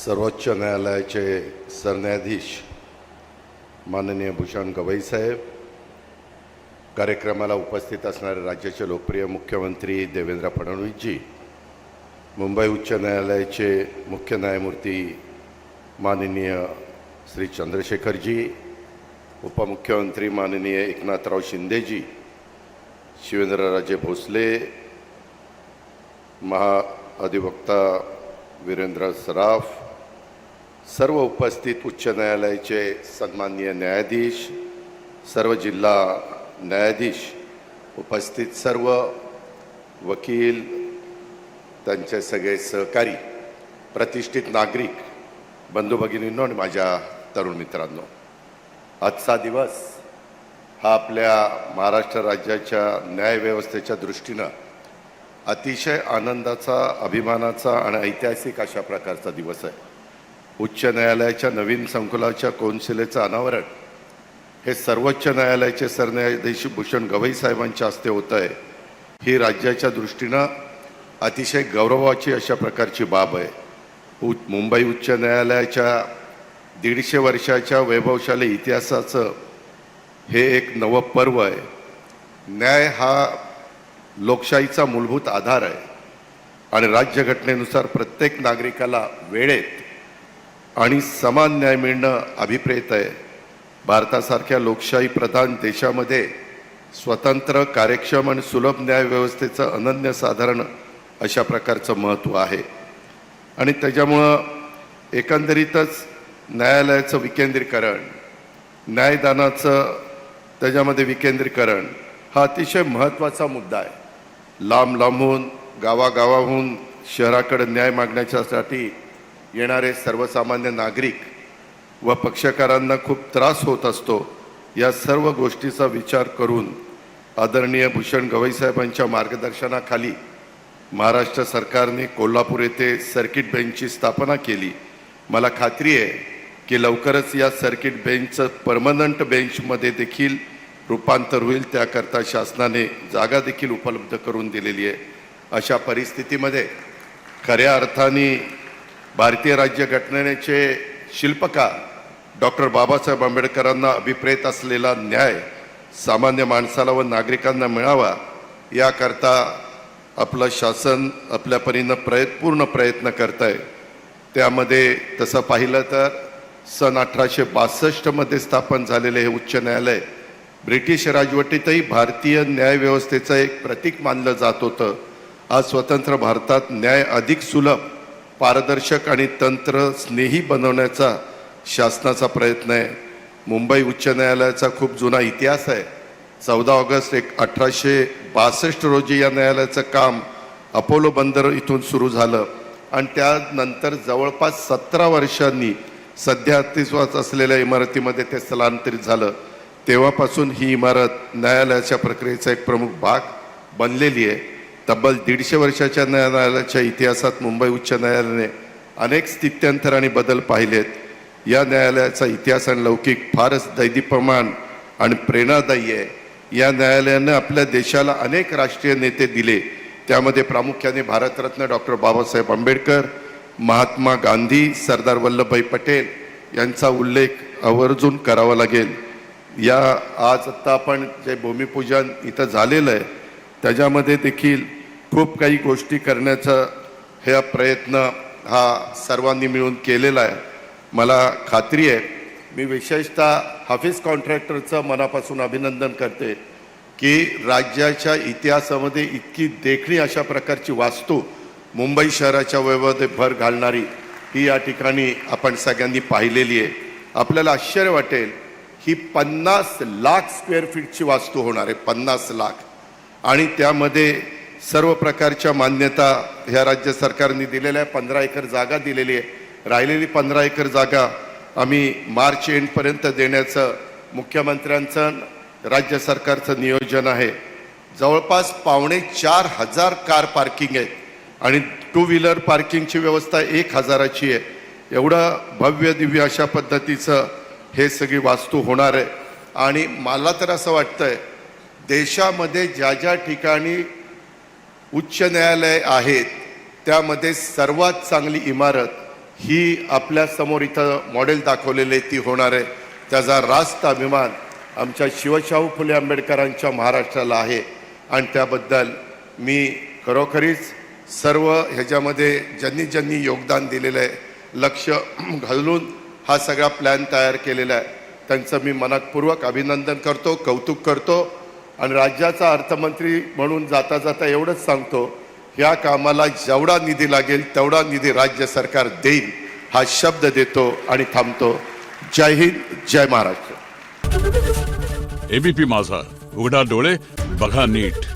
सर्वोच्च न्यायालयाचे सरन्यायाधीश माननीय भूषण गवई साहेब, कार्यक्रमाला उपस्थित असणारे राज्याचे लोकप्रिय मुख्यमंत्री देवेंद्र फडणवीसजी, मुंबई उच्च न्यायालयाचे मुख्य न्यायमूर्ती माननीय श्री चंद्रशेखरजी, उपमुख्यमंत्री माननीय एकनाथराव शिंदेजी, शिवेंद्रराजे भोसले, महाअधिवक्ता वीरेंद्र सराफ, सर्व उपस्थित उच्च न्यायालयाचे सन्माननीय न्यायाधीश, सर्व जिल्हा न्यायाधीश, उपस्थित सर्व वकील, त्यांचे सगळे सहकारी, प्रतिष्ठित नागरिक बंधू भगिनींनो आणि माझ्या तरुण मित्रांनो, आजचा दिवस हा आपल्या महाराष्ट्र राज्याच्या न्यायव्यवस्थेच्या दृष्टीनं अतिशय आनंदाचा, अभिमानाचा आणि ऐतिहासिक अशा प्रकारचा दिवस आहे. उच्च न्यायालयाच्या नवीन संकुलाच्या कोनशिलेचं अनावरण हे सर्वोच्च न्यायालयाचे सरन्यायाधीश भूषण गवई साहेबांच्या हस्ते होत आहे. ही राज्याच्या दृष्टीनं अतिशय गौरवाची अशा प्रकारची बाब आहे. मुंबई उच्च न्यायालयाच्या 150 वर्षाच्या वैभवशाली इतिहासाचं हे एक नवं पर्व आहे. न्याय हा लोकशाहीचा मूलभूत आधार आहे आणि राज्यघटनेनुसार प्रत्येक नागरिकाला वेळेत आणि समान न्याय मिळणं अभिप्रेत आहे. भारतासारख्या लोकशाही प्रधान देशामध्ये स्वतंत्र, कार्यक्षम आणि सुलभ न्यायव्यवस्थेचं अनन्यसाधारण अशा प्रकारचं महत्त्व आहे आणि त्याच्यामुळं एकंदरीतच न्यायालयाचं विकेंद्रीकरण, न्यायदानाचं त्याच्यामध्ये विकेंद्रीकरण हा अतिशय महत्त्वाचा मुद्दा आहे. लांब लांबून, गावागावाहून शहराकडे न्याय मागण्याच्यासाठी येणारे सर्वसामान्य नागरिक व पक्षकारांना खूप त्रास होत असतो. या सर्व गोष्टीचा विचार करून आदरणीय भूषण गवई साहेबांच्या मार्गदर्शनाखाली महाराष्ट्र सरकारने कोल्हापूर येथे सर्किट बेंचची स्थापना केली. मला खात्री आहे की लवकरच या सर्किट बेंचचं परमनंट बेंचमध्ये देखील रूपांतर होईल. त्याकरता शासनाने जागा देखील उपलब्ध करून दिलेली आहे. अशा परिस्थितीमध्ये खऱ्या अर्थाने भारतीय राज्यघटनेचे शिल्पकार डॉक्टर बाबासाहेब आंबेडकरांना अभिप्रेत असलेला न्याय सामान्य माणसाला व नागरिकांना मिळावा याकरता आपलं शासन आपल्या परीनं पूर्ण प्रयत्न करत आहे. त्यामध्ये तसं पाहिलं तर सन 1862 स्थापन झालेले हे उच्च न्यायालय ब्रिटिश राजवटीतही भारतीय न्यायव्यवस्थेचं एक प्रतीक मानलं जात होतं. आज स्वतंत्र भारतात न्याय अधिक सुलभ, पारदर्शक आणि तंत्रस्नेही बनवण्याचा शासनाचा प्रयत्न आहे. मुंबई उच्च न्यायालयाचा खूप जुना इतिहास आहे. 14 ऑगस्ट 1862 रोजी या न्यायालयाचं काम अपोलो बंदर इथून सुरू झालं आणि त्यानंतर जवळपास 17 वर्षांनी सध्या अस्तित्वात असलेल्या इमारतीमध्ये ते स्थलांतरित झालं. तेव्हापासून ही इमारत न्यायालयाच्या प्रक्रियेचा एक प्रमुख भाग बनलेली आहे. तब्बल 150 वर्षाच्या न्यायालयाच्या इतिहासात मुंबई उच्च न्यायालयाने अनेक स्थित्यंतर आणि बदल पाहिलेत. या न्यायालयाचा इतिहास आणि लौकिक फारच दैदीप्यमान आणि प्रेरणादायी आहे. या न्यायालयानं आपल्या देशाला अनेक राष्ट्रीय नेते दिले. त्यामध्ये प्रामुख्याने भारतरत्न डॉक्टर बाबासाहेब आंबेडकर, महात्मा गांधी, सरदार वल्लभभाई पटेल यांचा उल्लेख आवर्जून करावा लागेल. या आज आत्ता आपण जे भूमिपूजन इथं झालेलं आहे त्याच्यामध्ये देखील खूप काही गोष्टी करण्याचा हा प्रयत्न हा सर्वांनी मिळून केलेला आहे. मला खात्री आहे, मी विशेषतः हाफिज कॉन्ट्रॅक्टरचं मनापासून अभिनंदन करते की राज्याच्या इतिहासामध्ये इतकी देखणी अशा प्रकारची वास्तू मुंबई शहराच्या वैभवात भर घालणारी ही या ठिकाणी आपण सगळ्यांनी पाहिलेली आहे. आपल्याला आश्चर्य वाटेल, ही 50 लाख स्क्वेअर फीटची वास्तू होणार आहे. 50 लाख आणि त्यामध्ये सर्व प्रकारच्या मान्यता ह्या राज्य सरकारने दिलेल्या आहे. 15 एकर जागा दिलेली आहे. राहिलेली 15 एकर जागा आम्ही मार्च एंडपर्यंत देण्याचं मुख्यमंत्र्यांचं, राज्य सरकारचं नियोजन आहे. जवळपास 4,500 कार पार्किंग आहेत आणि 2 व्हीलर पार्किंगची व्यवस्था 1,000ची आहे. एवढं भव्य दिव्य अशा पद्धतीचं हे सगळी वास्तू होणार आहे. आणि मला तर असं वाटतंय देशामध्ये ज्या ज्या ठिकाणी उच्च न्यायालय आहेत त्यामध्ये सर्वात चांगली इमारत ही आपल्या समोर इथं मॉडेल दाखवलेले ती होणार आहे. त्याचा रास्त अभिमान आमच्या शिवशाहू फुले आंबेडकरांच्या महाराष्ट्राला आहे आणि त्याबद्दल मी खरोखरीच सर्व ह्याच्यामध्ये ज्यांनी ज्यांनी योगदान दिलेलं आहे, लक्ष घालून हा सगळा प्लॅन तयार केलेला आहे, त्यांचं मी मनपूर्वक अभिनंदन करतो, कौतुक करतो. आणि राज्याचा अर्थमंत्री म्हणून जाता जाता एवढंच सांगतो, या कामाला जेवढा निधी लागेल तेवढा निधी राज्य सरकार देईल हा शब्द देतो आणि थांबतो. जय हिंद, जय महाराष्ट्र. एबीपी माझा, उघडा डोळे बघा नीट.